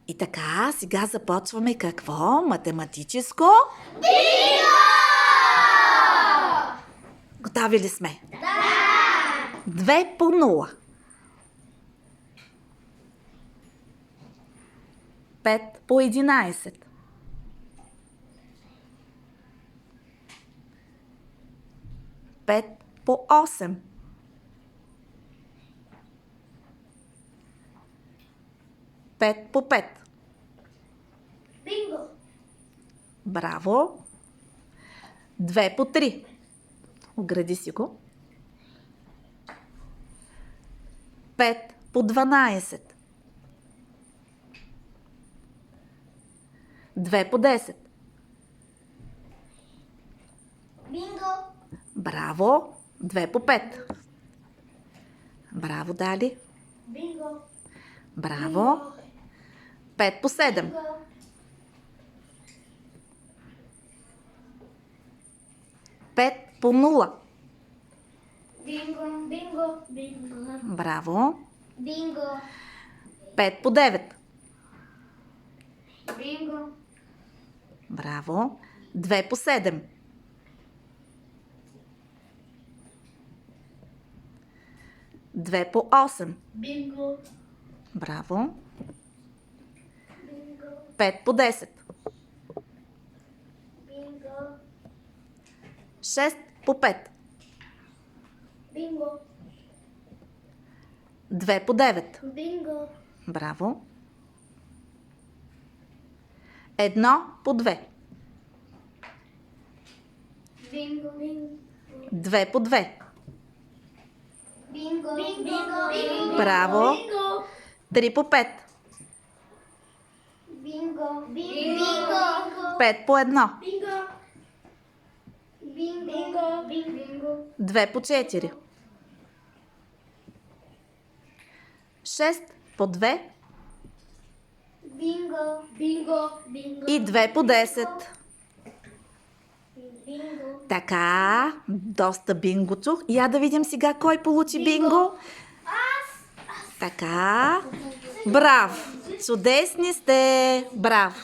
И така, сега започваме какво? Математическо? Бинго! Готови ли сме? Да! 2 по 0. 5 по 11. 5 по 8. 5 по 5. Бинго! Браво! 2 по 3. Огради си го. 5 по 12. 2 по 10. Бинго! Браво! 2 по 5. Браво, Дали. Бинго! Браво! 5 по 7. Бинго! 5 по 0. Бинго! Бинго! Бинго! Браво! Бинго! 5 по 9. Бинго! Браво! 2 по 7. 2 по 8. Бинго! Браво! Бинго! 5 по 10. Бинго! 6 по 5. Бинго! 2 по 9. Бинго! Браво! 1 по 2. Бинго! Бинго! 2 по 2. Бинго! Бинго! Браво! 3 по 5. Бинго! Бинго! 5 по 1. Бинго! Бинго! Бинго! 2 по 4. 6 по 2. Бинго! Бинго! Бинго! И 2 по 10. Бинго! Така, доста бинго чух. Я да видим сега кой получи бинго. Така. Браво! Чудесни сте! Браво!